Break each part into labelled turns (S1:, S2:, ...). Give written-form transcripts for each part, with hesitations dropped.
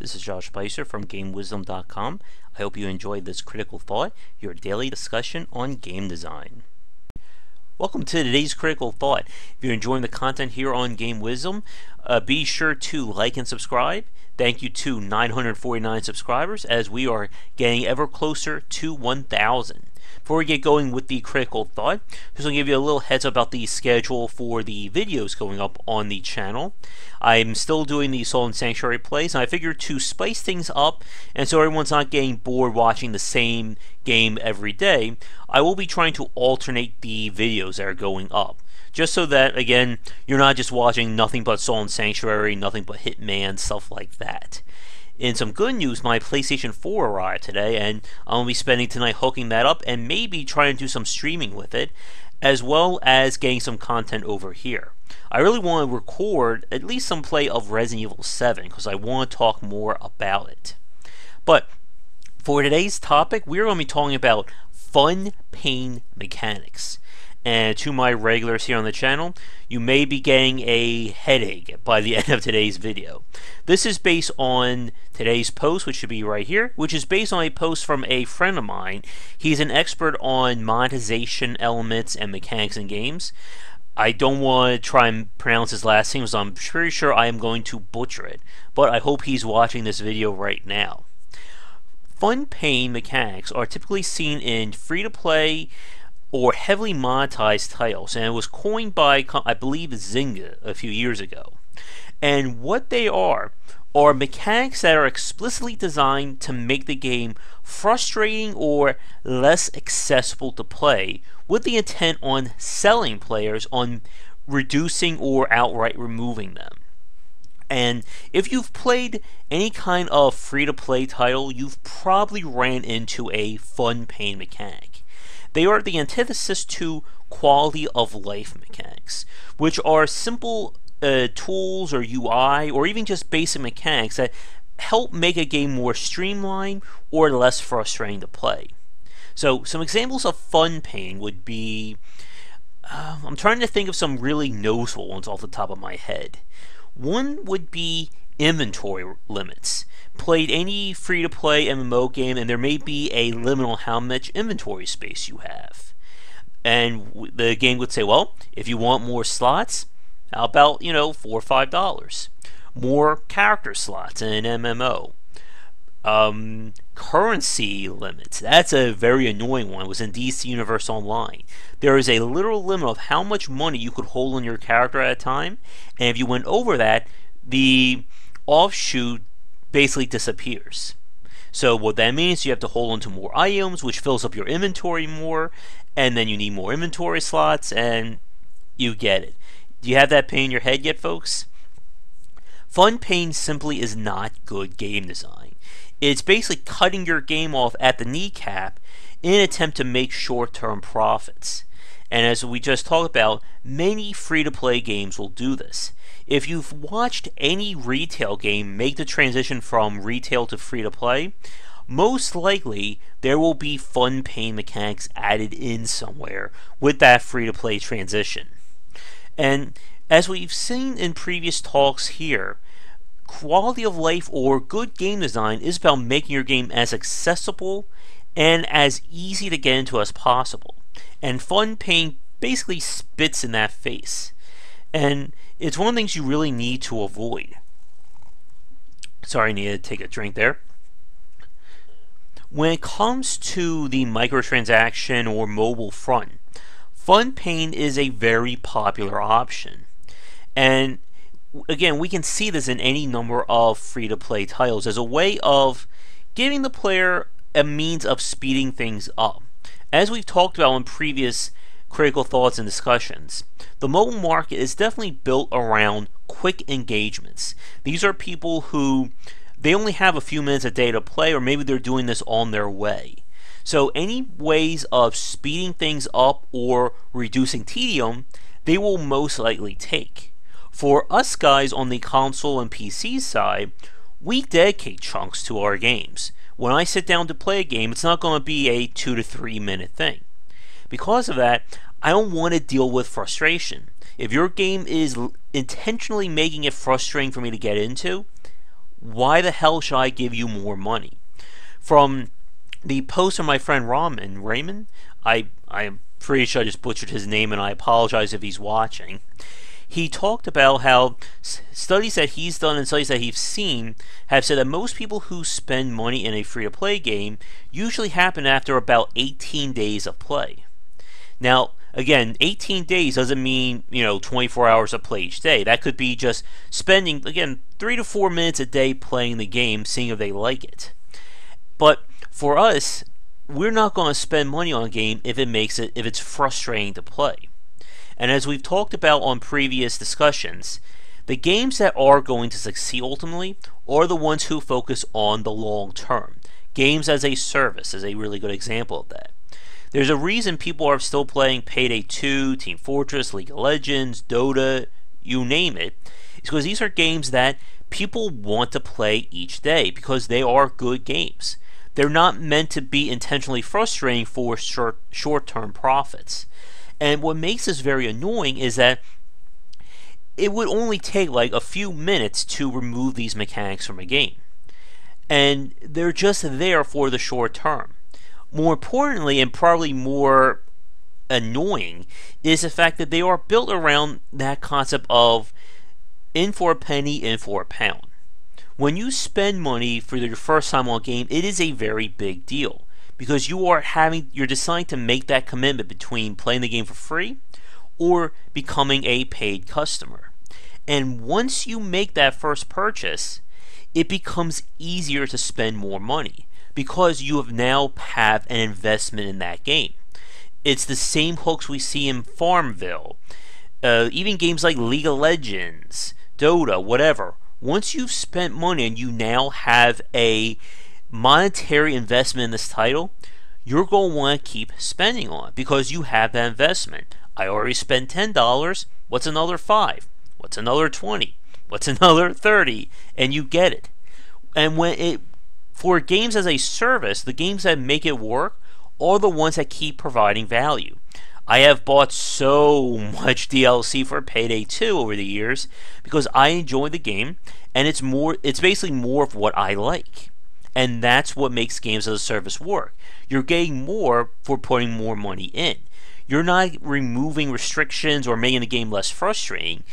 S1: This is Josh Bycer from GameWisdom.com. I hope you enjoyed this Critical Thought, your daily discussion on game design. Welcome to today's Critical Thought. If you're enjoying the content here on Game Wisdom, be sure to like and subscribe. Thank you to 949 subscribers as we are getting ever closer to 1,000. Before we get going with the Critical Thought, just want to give you a little heads up about the schedule for the videos going up on the channel. I'm still doing the Soul and Sanctuary plays, and I figured to spice things up, and so everyone's not getting bored watching the same game every day, I will be trying to alternate the videos that are going up. Just so that, again, you're not just watching nothing but Soul and Sanctuary, nothing but Hitman, stuff like that. In some good news, my PlayStation 4 arrived today, and I'm going to be spending tonight hooking that up and maybe trying to do some streaming with it, as well as getting some content over here. I really want to record at least some play of Resident Evil 7 because I want to talk more about it. But for today's topic, we're going to be talking about fun pain mechanics. And to my regulars here on the channel, you may be getting a headache by the end of today's video. This is based on today's post, which should be right here, which is based on a post from a friend of mine. He's an expert on monetization elements and mechanics in games. I don't want to try and pronounce his last name, so I'm pretty sure I am going to butcher it, but I hope he's watching this video right now. Fun pain mechanics are typically seen in free-to-play or heavily monetized titles, and it was coined by, I believe, Zynga a few years ago. And what they are mechanics that are explicitly designed to make the game frustrating or less accessible to play, with the intent on selling players on reducing or outright removing them. And if you've played any kind of free-to-play title, you've probably ran into a fun pain mechanic. They are the antithesis to quality of life mechanics, which are simple tools or UI or even just basic mechanics that help make a game more streamlined or less frustrating to play. So some examples of fun pain would be, I'm trying to think of some really noticeable ones off the top of my head. One would be inventory limits. Played any free-to-play MMO game, and there may be a limit on how much inventory space you have. And the game would say, well, if you want more slots, how about, $4 or $5? More character slots in an MMO. Currency limits. That's a very annoying one. It was in DC Universe Online. There is a literal limit of how much money you could hold on your character at a time, and if you went over that, the offshoot basically disappears. So what that means, you have to hold on to more items, which fills up your inventory more, and then you need more inventory slots, and you get it. Do you have that pain in your head yet, folks? Fun pain simply is not good game design. It's basically cutting your game off at the kneecap in an attempt to make short-term profits. And as we just talked about, many free-to-play games will do this. If you've watched any retail game make the transition from retail to free-to-play, most likely there will be fun pain mechanics added in somewhere with that free-to-play transition. And as we've seen in previous talks here, quality of life or good game design is about making your game as accessible and as easy to get into as possible. And fun pain basically spits in that face. And it's one of the things you really need to avoid. Sorry, I need to take a drink there. When it comes to the microtransaction or mobile front, fun pain is a very popular option. And again, we can see this in any number of free-to-play titles as a way of giving the player a means of speeding things up. As we've talked about in previous critical thoughts and discussions, the mobile market is definitely built around quick engagements. These are people who they only have a few minutes a day to play, or maybe they're doing this on their way. So any ways of speeding things up or reducing tedium, they will most likely take. For us guys on the console and PC side, we dedicate chunks to our games. When I sit down to play a game, it's not going to be a 2 to 3 minute thing. Because of that, I don't want to deal with frustration. If your game is intentionally making it frustrating for me to get into, why the hell should I give you more money? From the post from my friend Raymond, I'm pretty sure I just butchered his name, and I apologize if he's watching. He talked about how studies that he's done and studies that he's seen have said that most people who spend money in a free-to-play game usually happen after about 18 days of play. Now, again, 18 days doesn't mean, 24 hours of play each day. That could be just spending, again, 3 to 4 minutes a day playing the game, seeing if they like it. But for us, we're not going to spend money on a game if it's frustrating to play. And as we've talked about on previous discussions, the games that are going to succeed ultimately are the ones who focus on the long term. Games as a service is a really good example of that. There's a reason people are still playing Payday 2, Team Fortress, League of Legends, Dota, you name it. It's because these are games that people want to play each day because they are good games. They're not meant to be intentionally frustrating for short-term profits. And what makes this very annoying is that it would only take like a few minutes to remove these mechanics from a game. And they're just there for the short term. More importantly, and probably more annoying, is the fact that they are built around that concept of in for a penny, in for a pound. When you spend money for your first time on a game, it is a very big deal. Because you're deciding to make that commitment between playing the game for free or becoming a paid customer. And once you make that first purchase, it becomes easier to spend more money because you have an investment in that game. It's the same hooks we see in Farmville, even games like League of Legends, Dota, whatever. Once you've spent money and you now have a monetary investment in this title, you're going to want to keep spending on it because you have that investment. I already spent $10. What's another $5? What's another $20? What's another $30? And you get it. And for games as a service, the games that make it work are the ones that keep providing value. I have bought so much DLC for Payday 2 over the years because I enjoy the game, and it's basically more of what I like. And that's what makes games as a service work. You're getting more for putting more money in. You're not removing restrictions or making the game less frustrating.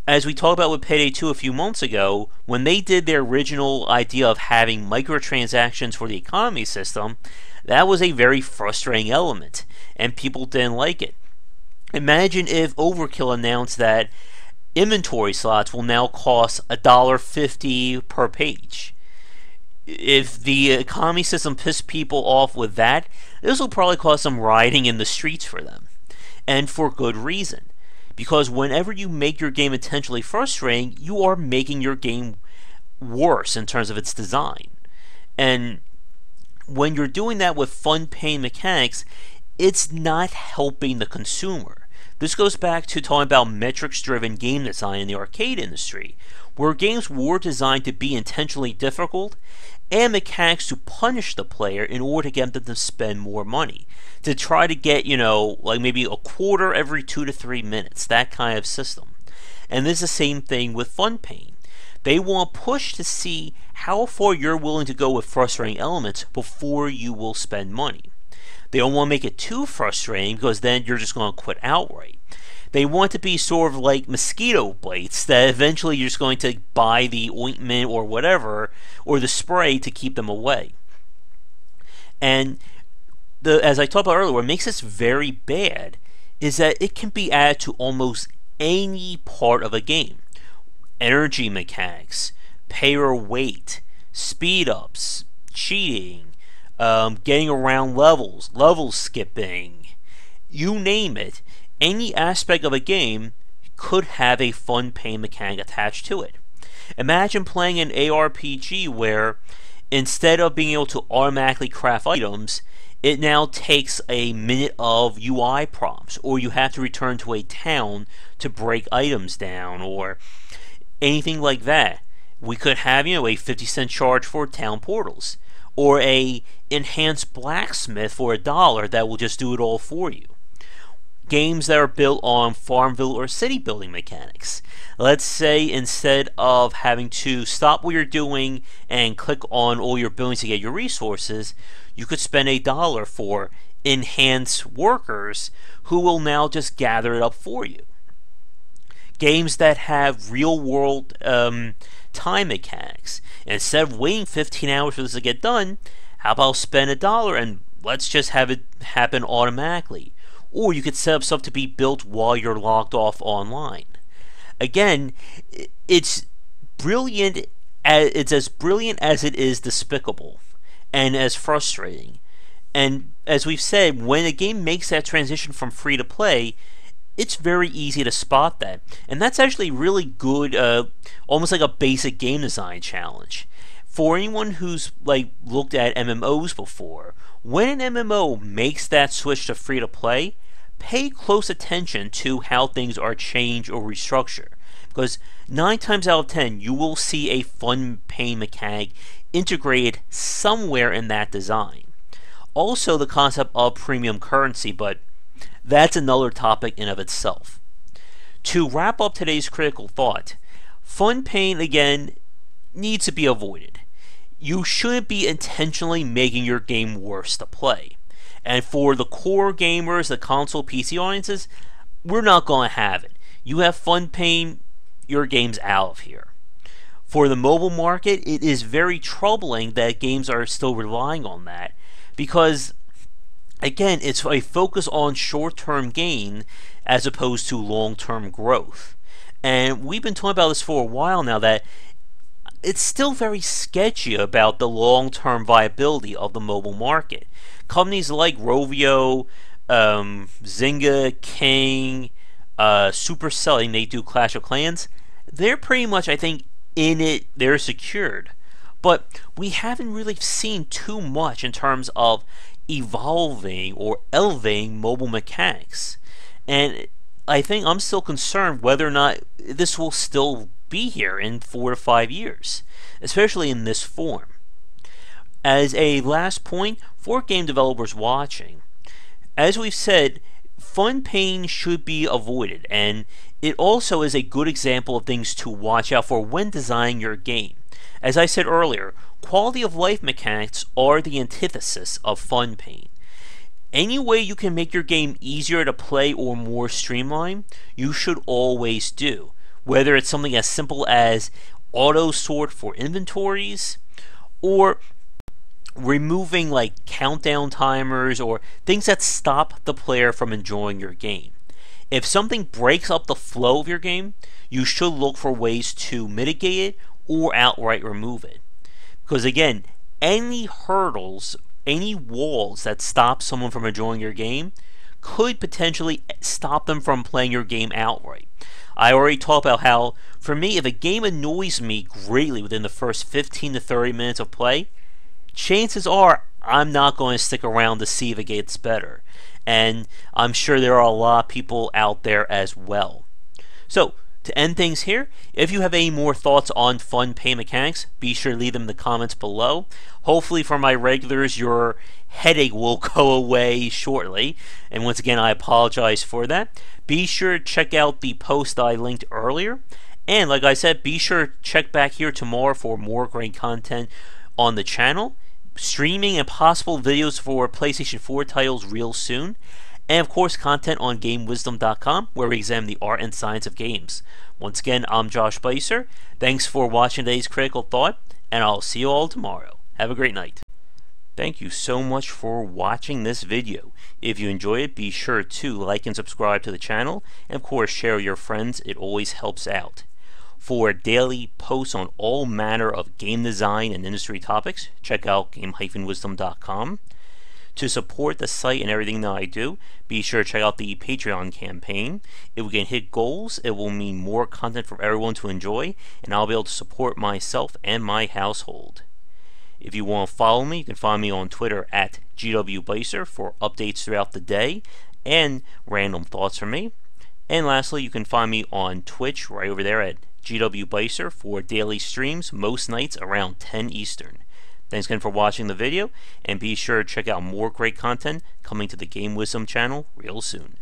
S1: As we talked about with Payday 2 a few months ago, when they did their original idea of having microtransactions for the economy system, that was a very frustrating element, and people didn't like it. Imagine if Overkill announced that inventory slots will now cost $1.50 per page. If the economy system pissed people off with that, this will probably cause some rioting in the streets for them. And for good reason. Because whenever you make your game intentionally frustrating, you are making your game worse in terms of its design. And when you're doing that with fun paying mechanics, it's not helping the consumer. This goes back to talking about metrics-driven game design in the arcade industry, where games were designed to be intentionally difficult and mechanics to punish the player in order to get them to spend more money. To try to get, like maybe a quarter every 2 to 3 minutes, that kind of system. And this is the same thing with fun pain. They want to push to see how far you're willing to go with frustrating elements before you will spend money. They don't want to make it too frustrating because then you're just going to quit outright. They want to be sort of like mosquito bites that eventually you're just going to buy the ointment or whatever, or the spray to keep them away. And as I talked about earlier, what makes this very bad is that it can be added to almost any part of a game. Energy mechanics, pay or wait, speed ups, cheating, getting around levels, level skipping, you name it. Any aspect of a game could have a fun pay mechanic attached to it. Imagine playing an ARPG where instead of being able to automatically craft items, it now takes a minute of UI prompts, or you have to return to a town to break items down, or anything like that. We could have, a 50-cent charge for town portals, or a enhanced blacksmith for $1 that will just do it all for you. games that are built on Farmville or city building mechanics. Let's say instead of having to stop what you're doing and click on all your buildings to get your resources, you could spend $1 for enhanced workers who will now just gather it up for you. Games that have real-world time mechanics. Instead of waiting 15 hours for this to get done, how about spend $1 and let's just have it happen automatically? Or you could set up stuff to be built while you're logged off online. Again, it's brilliant. It's as brilliant as it is despicable, and as frustrating. And as we've said, when a game makes that transition from free to play, it's very easy to spot that. And that's actually really good, almost like a basic game design challenge. For anyone who's looked at MMOs before, when an MMO makes that switch to free to play, pay close attention to how things are changed or restructured. Because 9 times out of 10, you will see a fun pain mechanic integrated somewhere in that design. Also, the concept of premium currency, but that's another topic in of itself. To wrap up today's critical thought, fun pain, again, needs to be avoided. You shouldn't be intentionally making your game worse to play. And for the core gamers, the console PC audiences, we're not going to have it. You have fun pain, your game's out of here. For the mobile market, it is very troubling that games are still relying on that, because again, it's a focus on short-term gain as opposed to long-term growth. And we've been talking about this for a while now, that it's still very sketchy about the long-term viability of the mobile market. Companies like Rovio, Zynga, King, Supercell, they do Clash of Clans, they're pretty much, I think, in it, they're secured. But we haven't really seen too much in terms of evolving or elevating mobile mechanics. And I think I'm still concerned whether or not this will still be here in 4 to 5 years, especially in this form. As a last point, for game developers watching, as we've said, fun pain should be avoided, and it also is a good example of things to watch out for when designing your game. As I said earlier, quality of life mechanics are the antithesis of fun pain. Any way you can make your game easier to play or more streamlined, you should always do. Whether it's something as simple as auto sort for inventories, or removing countdown timers, or things that stop the player from enjoying your game. If something breaks up the flow of your game, you should look for ways to mitigate it or outright remove it. Because again, any hurdles, any walls that stop someone from enjoying your game could potentially stop them from playing your game outright. I already talked about how, for me, if a game annoys me greatly within the first 15 to 30 minutes of play, chances are I'm not going to stick around to see if it gets better. And I'm sure there are a lot of people out there as well. So, to end things here, if you have any more thoughts on fun pain mechanics, be sure to leave them in the comments below. Hopefully for my regulars, your headache will go away shortly. And once again, I apologize for that. Be sure to check out the post that I linked earlier. And like I said, be sure to check back here tomorrow for more great content on the channel. Streaming and possible videos for PlayStation 4 titles real soon. And of course, content on GameWisdom.com, where we examine the art and science of games. Once again, I'm Josh Bycer. Thanks for watching today's Critical Thought, and I'll see you all tomorrow. Have a great night. Thank you so much for watching this video. If you enjoy it, be sure to like and subscribe to the channel, and of course share with your friends. It always helps out. For daily posts on all manner of game design and industry topics, check out game-wisdom.com. To support the site and everything that I do, be sure to check out the Patreon campaign. If we can hit goals, it will mean more content for everyone to enjoy, and I'll be able to support myself and my household. If you want to follow me, you can find me on Twitter at GWBycer for updates throughout the day and random thoughts from me. And lastly, you can find me on Twitch right over there at GWBycer for daily streams most nights around 10 Eastern. Thanks again for watching the video, and be sure to check out more great content coming to the Game Wisdom channel real soon.